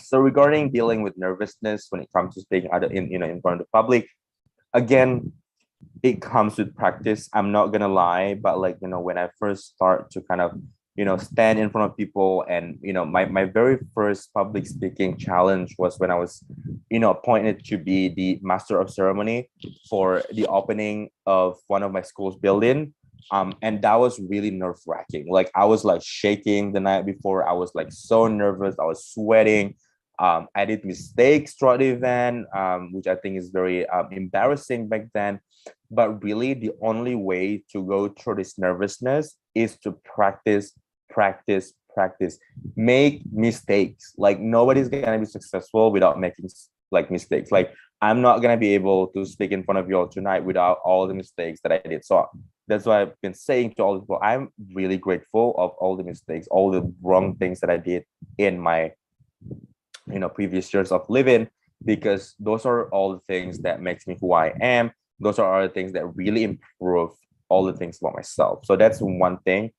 So regarding dealing with nervousness when it comes to speaking in front of the public, again, it comes with practice. I'm not gonna lie, but when I first start to kind of stand in front of people, and my very first public speaking challenge was when I was appointed to be the master of ceremony for the opening of one of my school's building. And that was really nerve-wracking. I was shaking the night before. I was so nervous. I was sweating. I did mistakes throughout the event, which I think is very embarrassing back then. But really, the only way to go through this nervousness is to practice. Make mistakes. Nobody's gonna be successful without making mistakes. I'm not gonna be able to speak in front of you all tonight without all the mistakes that I did. So that's why I've been saying to all the people, I'm really grateful of all the mistakes, all the wrong things that I did in my previous years of living, because those are all the things that makes me who I am. Those are all the things that really improve all the things about myself. So that's one thing.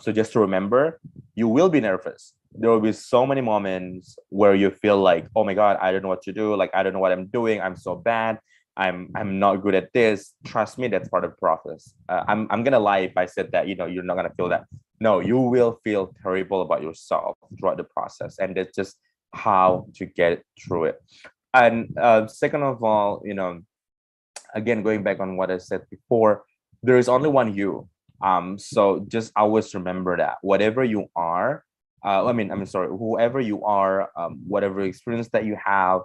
So just to remember, you will be nervous. There will be so many moments where you feel like, oh my God, I don't know what to do. I don't know what I'm doing. I'm so bad. I'm not good at this. Trust me, that's part of the process. I'm gonna lie if I said that you're not gonna feel that. No, you will feel terrible about yourself throughout the process, and that's just how to get through it. And second of all, again, going back on what I said before, there is only one you. So just always remember that whatever you are, whoever you are, whatever experience that you have,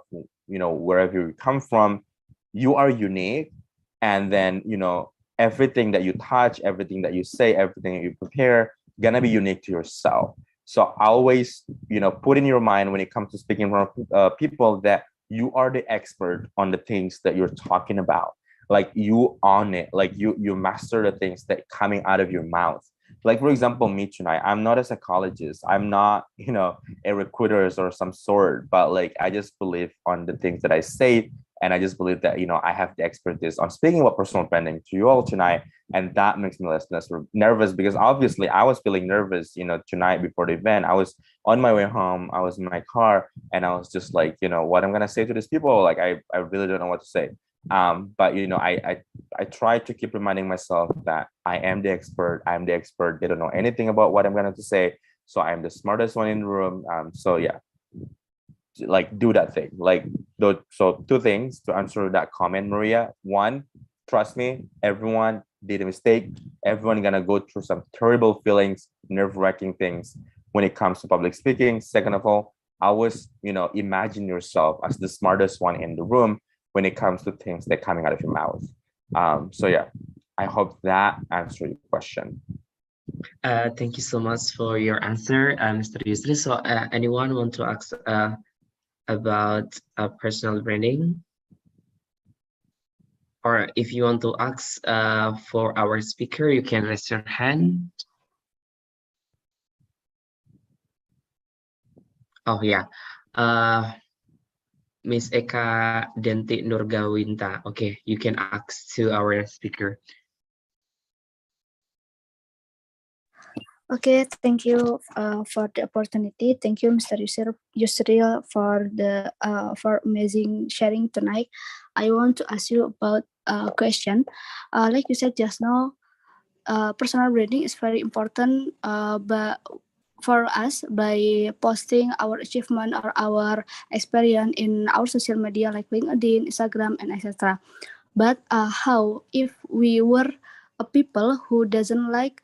wherever you come from, you are unique. And then, everything that you touch, everything that you say, everything that you prepare, gonna be unique to yourself. So always, put in your mind when it comes to speaking in front of people that you are the expert on the things that you're talking about. Like you own it, like you master the things that coming out of your mouth. Like for example, me tonight, I'm not a psychologist, I'm not, you know, a recruiter or some sort, but like I just believe on the things that I say, and I just believe that, you know, I have the expertise on speaking about personal branding to you all tonight, and that makes me less nervous, because obviously I was feeling nervous, you know, tonight before the event. I was on my way home, I was in my car, and I was just like, you know, what I'm gonna say to these people, like I really don't know what to say. But you know, I try to keep reminding myself that I am the expert. I'm the expert. They don't know anything about what I'm going to say, so I'm the smartest one in the room. So yeah, like do that thing. Like so two things to answer that comment, Maria. One, trust me, everyone did a mistake. Everyone gonna go through some terrible feelings, nerve-wracking things when it comes to public speaking. Second of all, always, you know, imagine yourself as the smartest one in the room when it comes to things that coming out of your mouth. So yeah, I hope that answered your question. Thank you so much for your answer, Mr. Yusri. So anyone want to ask about personal branding? Or if you want to ask for our speaker, you can raise your hand. Oh yeah. Miss Eka Denti Nurgawinta. Okay, you can ask to our speaker. Okay, thank you for the opportunity. Thank you, Mr. Yusril, for the for amazing sharing tonight. I want to ask you about a question. Like you said just now, personal branding is very important. But for us, by posting our achievement or our experience in our social media like LinkedIn, Instagram, and etc. But how if we were a people who doesn't like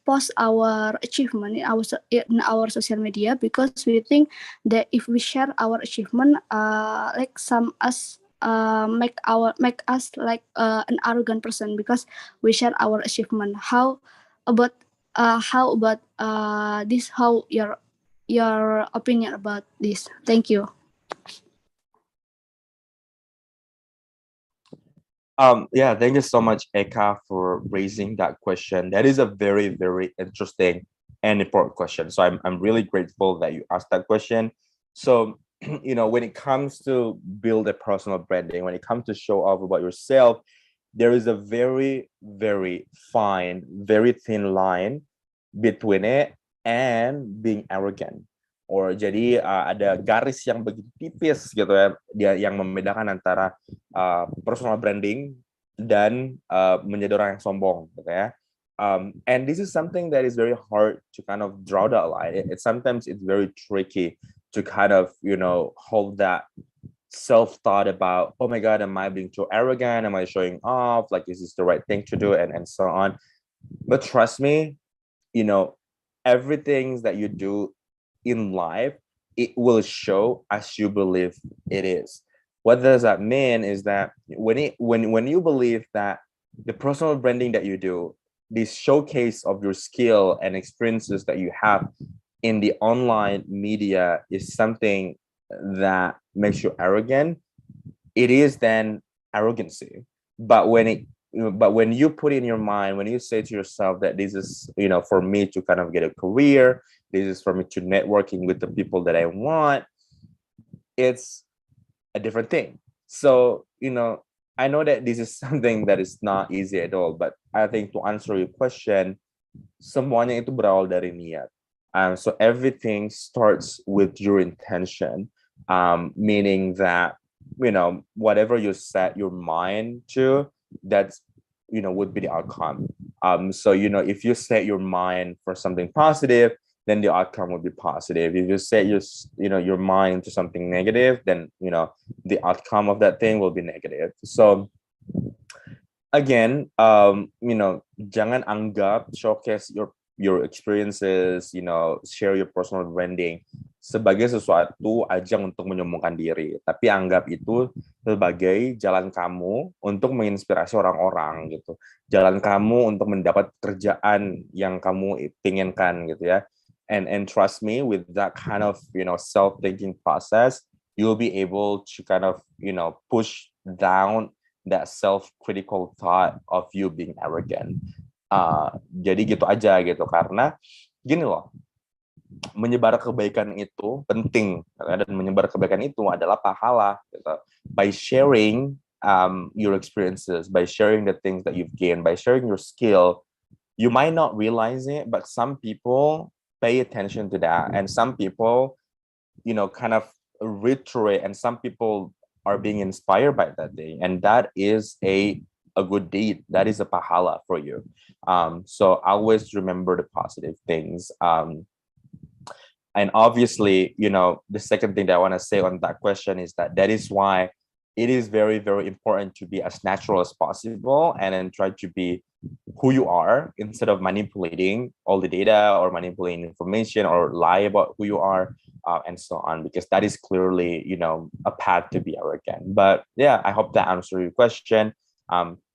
post our achievement in our social media, because we think that if we share our achievement, like some us make us like an arrogant person because we share our achievement. How about this? How your opinion about this? Thank you. Yeah, thank you so much, Eka, for raising that question. That is a very, very interesting and important question. So I'm really grateful that you asked that question. So, you know, when it comes to build a personal branding, when it comes to show off about yourself, there is a very, very fine, very thin line between it and being arrogant. Or jadi ada garis yang begitu tipis gitu ya, dia yang membedakan antara personal branding dan menjadi orang yang sombong gitu ya. And this is something that is very hard to kind of draw that line. Sometimes it's very tricky to kind of, you know, hold that self-thought about, oh my God, am I being too arrogant? Am I showing off? Like, is this the right thing to do? And so on. But trust me, you know, everything that you do in life, it will show as you believe it is. What does that mean is that when you believe that the personal branding that you do, this showcase of your skill and experiences that you have in the online media is something that makes you arrogant, it is then arrogancy. But when you put in your mind, when you say to yourself that this is, you know, for me to kind of get a career, this is for me to networking with the people that I want, it's a different thing. So, you know, I know that this is something that is not easy at all, but I think to answer your question, semuanya itu berawal dari niat. So everything starts with your intention, meaning that, you know, whatever you set your mind to, that's, you know, would be the outcome. So, you know, if you set your mind for something positive, then the outcome will be positive. If you set your mind to something negative, then, you know, the outcome of that thing will be negative. So again, you know, jangan anggap showcase your experiences, you know, share your personal branding sebagai sesuatu ajang untuk menyombongkan diri, tapi anggap itu sebagai jalan kamu untuk menginspirasi orang-orang gitu, jalan kamu untuk mendapat kerjaan yang kamu inginkan gitu ya. And trust me, with that kind of, you know, self-thinking process, you'll be able to kind of, push down that self-critical thought of you being arrogant. Jadi gitu aja gitu, karena gini loh, menyebar kebaikan itu penting, dan menyebar kebaikan itu adalah pahala gitu. By sharing your experiences, by sharing the things that you've gained, by sharing your skill, you might not realize it, but some people pay attention to that, and some people, kind of reiterate, and some people are being inspired by that day, and that is a good deed. That is a pahala for you. So always remember the positive things. And obviously, the second thing that I want to say on that question is that is why it is very, very important to be as natural as possible, and then try to be who you are instead of manipulating all the data or manipulating information or lie about who you are, and so on, because that is clearly, a path to be arrogant. But yeah, I hope that answered your question.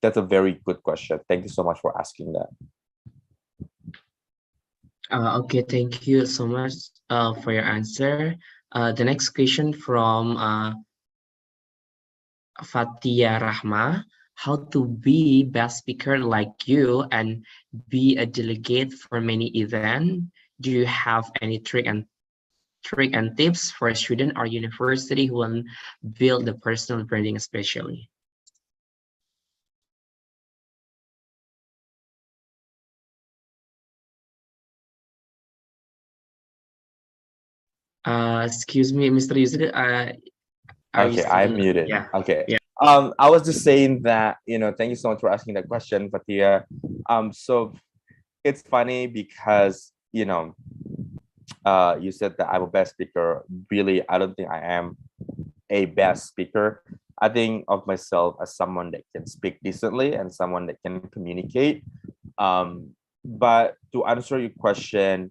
That's a very good question. Thank you so much for asking that. Okay, thank you so much for your answer. The next question from Fatia Rahma: how to be best speaker like you and be a delegate for many events? Do you have any trick and tips for a student or university who want to build the personal branding especially? Excuse me, Mr. Yusri. Okay, I'm muted. Yeah. Okay. Yeah. I was just saying that, thank you so much for asking that question, Fatia. So it's funny because, you said that I'm a best speaker. Really, I don't think I am a best speaker. I think of myself as someone that can speak decently and someone that can communicate. But to answer your question,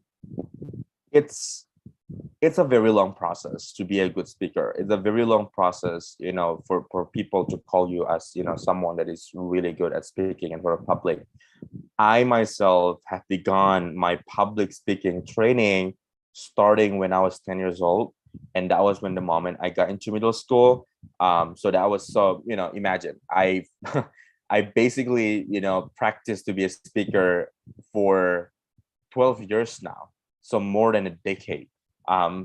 it's a very long process to be a good speaker. It's a very long process, for people to call you as, someone that is really good at speaking in front of public. I myself have begun my public speaking training starting when I was 10 years old. And that was when the moment I got into middle school. So that was imagine I basically, practiced to be a speaker for 12 years now. So more than a decade.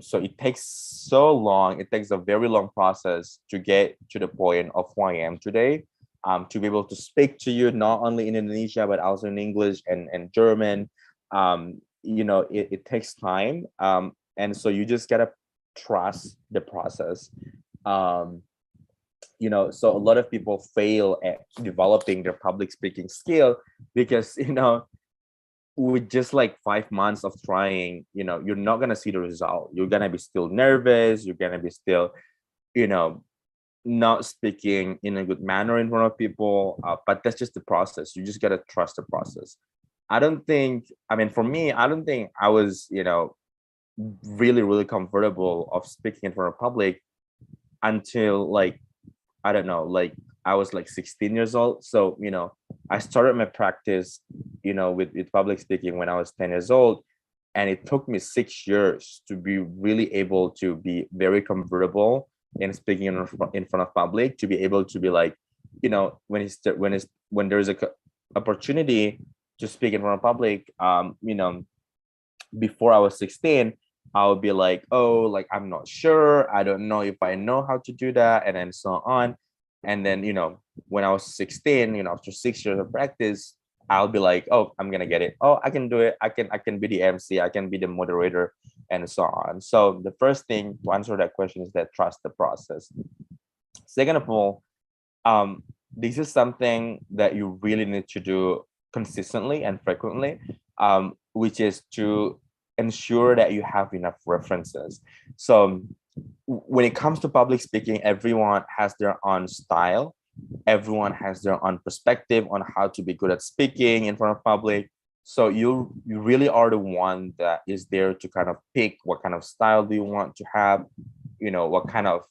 So it takes so long. It takes a very long process to get to the point of who I am today. To be able to speak to you not only in Indonesia but also in English and German. It takes time. And so you just gotta trust the process. So a lot of people fail at developing their public speaking skill because with just like 5 months of trying, you're not gonna see the result. You're gonna be still nervous. You're gonna be still, not speaking in a good manner in front of people. But that's just the process. You just gotta trust the process. For me, I don't think I was, really, really comfortable of speaking in front of public until I was 16 years old. So, I started my practice, with public speaking when I was 10 years old. And it took me 6 years to be really able to be very comfortable in speaking in front of public, to be able to be when there's a opportunity to speak in front of public, before I was 16, I would be I'm not sure. I don't know if I know how to do that, and then so on. And then, when I was 16, after 6 years of practice, I'll be I'm gonna get it. Oh, I can do it. I can be the MC. I can be the moderator, and so on. So the first thing to answer that question is that trust the process. Second of all, this is something that you really need to do consistently and frequently, which is to ensure that you have enough references. So when it comes to public speaking, everyone has their own style. Everyone has their own perspective on how to be good at speaking in front of public. So you really are the one that is there to kind of pick what kind of style do you want to have, what kind of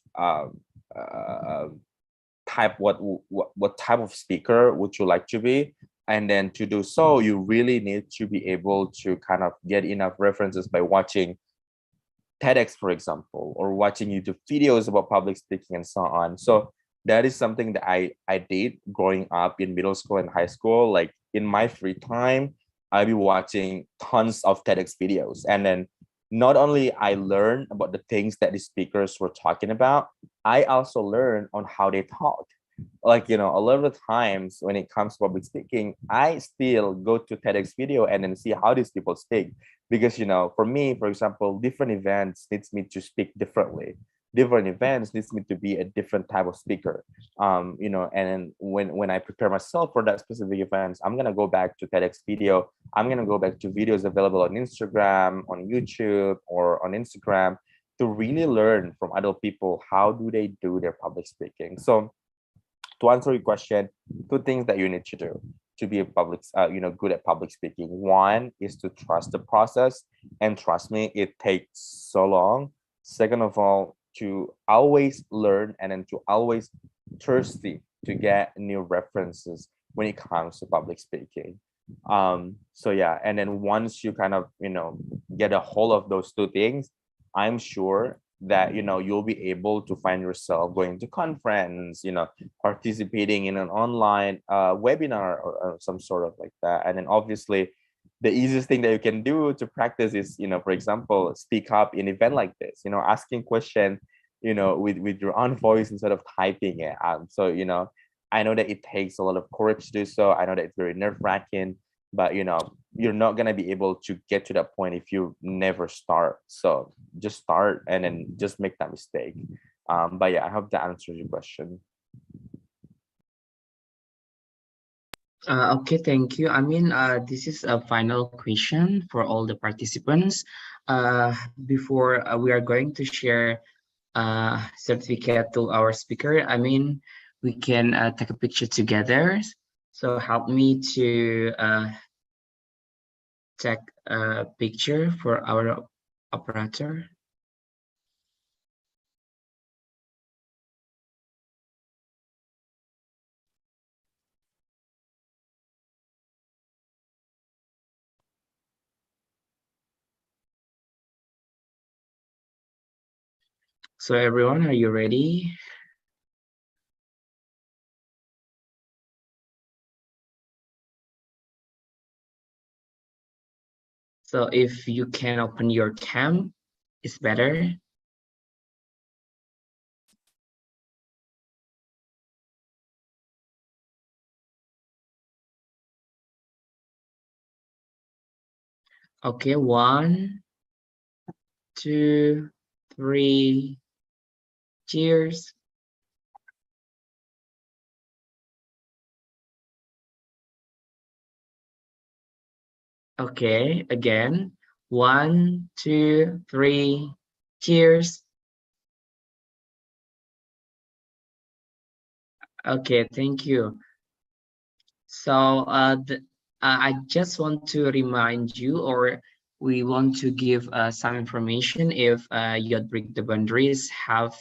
what type of speaker would you like to be. And then to do so, you really need to be able to kind of get enough references by watching TEDx, for example, or watching YouTube videos about public speaking and so on. So that is something that I did growing up in middle school and high school. Like in my free time, I'd be watching tons of TEDx videos. And then not only I learned about the things that the speakers were talking about, I also learned on how they talk. Like, a lot of the times when it comes to public speaking, I still go to TEDx video and then see how these people speak. Because, for me, for example, different events needs me to speak differently. Different events needs me to be a different type of speaker. And then when I prepare myself for that specific events, I'm gonna go back to TEDx video. I'm gonna go back to videos available on Instagram, on YouTube, or on Instagram to really learn from other people how do they do their public speaking. So to answer your question, 2 things that you need to do to be a public, good at public speaking. One is to trust the process, and trust me, it takes so long. Second of all, to always learn and then to always thirsty to get new references when it comes to public speaking. So yeah, and then once you kind of get a hold of those 2 things, I'm sure that you'll be able to find yourself going to conference, participating in an online webinar or some sort of like that. And then obviously the easiest thing that you can do to practice is, for example, speak up in event like this, asking question, with your own voice instead of typing it. So, I know that it takes a lot of courage to do so. I know that it's very nerve-wracking, but you're not going to be able to get to that point if you never start. So just start and then just make that mistake. But yeah, I hope that answers your question. Okay, thank you. I mean, this is a final question for all the participants. Before we are going to share certificate to our speaker, I mean, we can take a picture together. So help me to take a picture for our operator. So everyone, are you ready? So if you can open your cam, it's better. Okay, 1, 2, 3, cheers. Okay, again, 1, 2, 3, cheers. Okay, thank you. So I just want to remind you, or we want to give some information if Youth Break the Boundaries have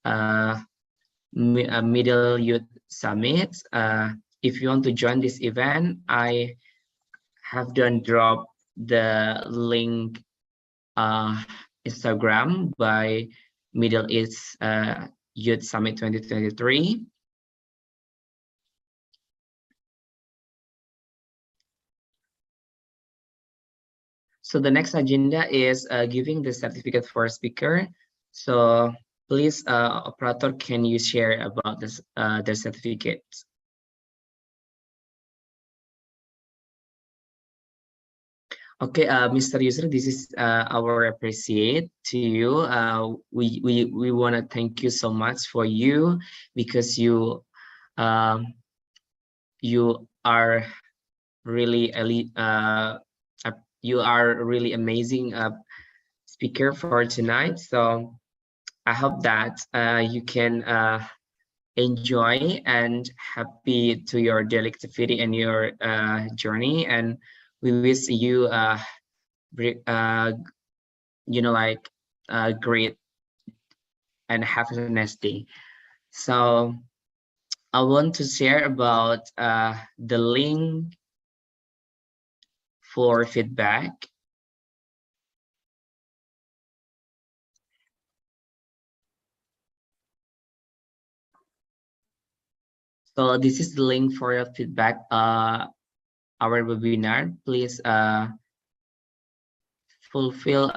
a Middle Youth Summit. If you want to join this event, I have done drop the link Instagram by Middle East Youth Summit 2023. So the next agenda is giving the certificate for a speaker. So please, operator, can you share about this the certificate? Okay, Mr. User, this is our appreciate to you. We want to thank you so much for you, because you you are really elite. You are really amazing speaker for tonight. So I hope that you can enjoy and happy to your daily activity and your journey. And we wish you great and have a nice day. So I want to share about the link for feedback. So this is the link for your feedback, our webinar. Please fulfill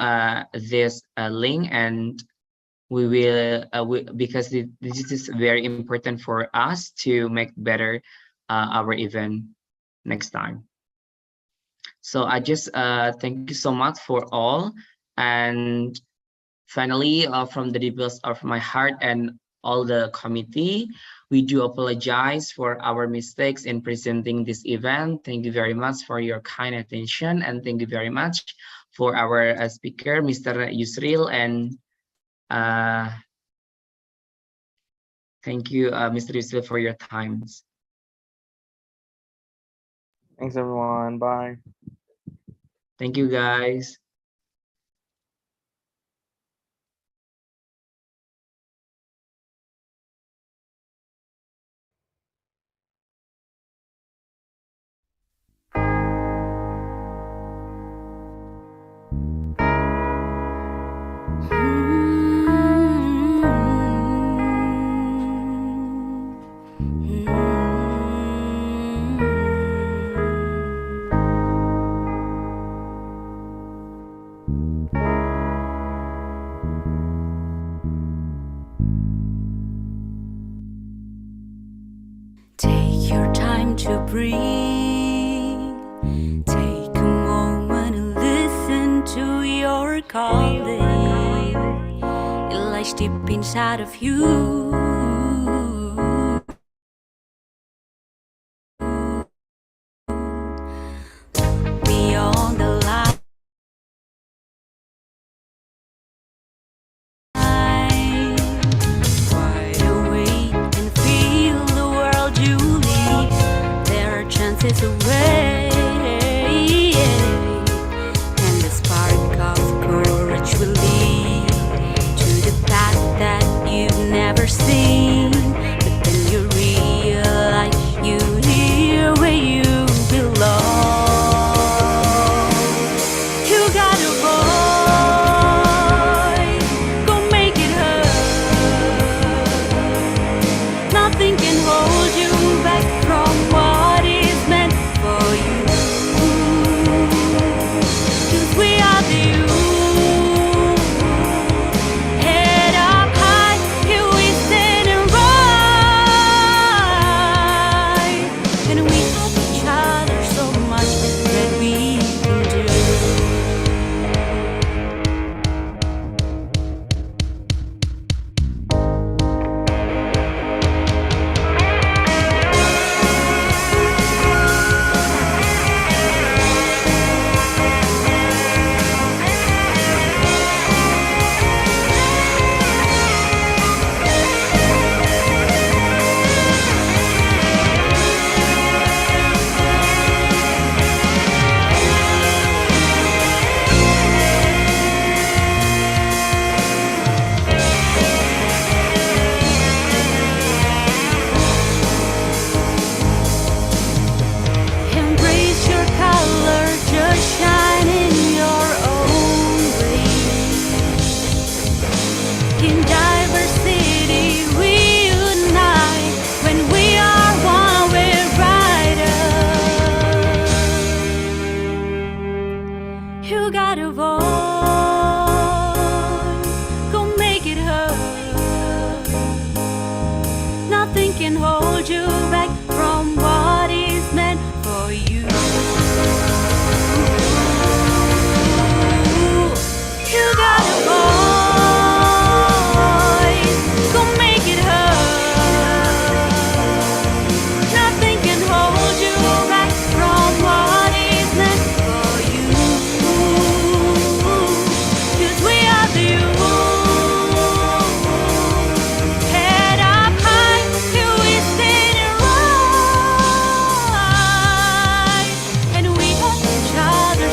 this link, and we will because this is very important for us to make better our event next time. So I just thank you so much for all, and finally, from the depths of my heart and all the committee, we do apologize for our mistakes in presenting this event. Thank you very much for your kind attention, and thank you very much for our speaker, Mr. Yusril, and thank you, Mr. Yusril, for your time. Thanks, everyone. Bye. Thank you, guys. Take your time to breathe. Take a moment and listen to your calling. It lies deep inside of you. Beyond the light, wide awake and feel the world you leave. There are chances away, and the spark of courage will lead to the path that you've never seen. But then you realize you're here where you belong. You got a voice, go make it heard. Nothing can hold you back from what is meant for you. 'Cause we are the youth. Head up high, here we stand and rise. And we have each other so much that we can do. Embrace your color, just shine in your own way. In diversity we unite. When we are one, we're brighter. You got a voice, go make it heard. Nothing can hold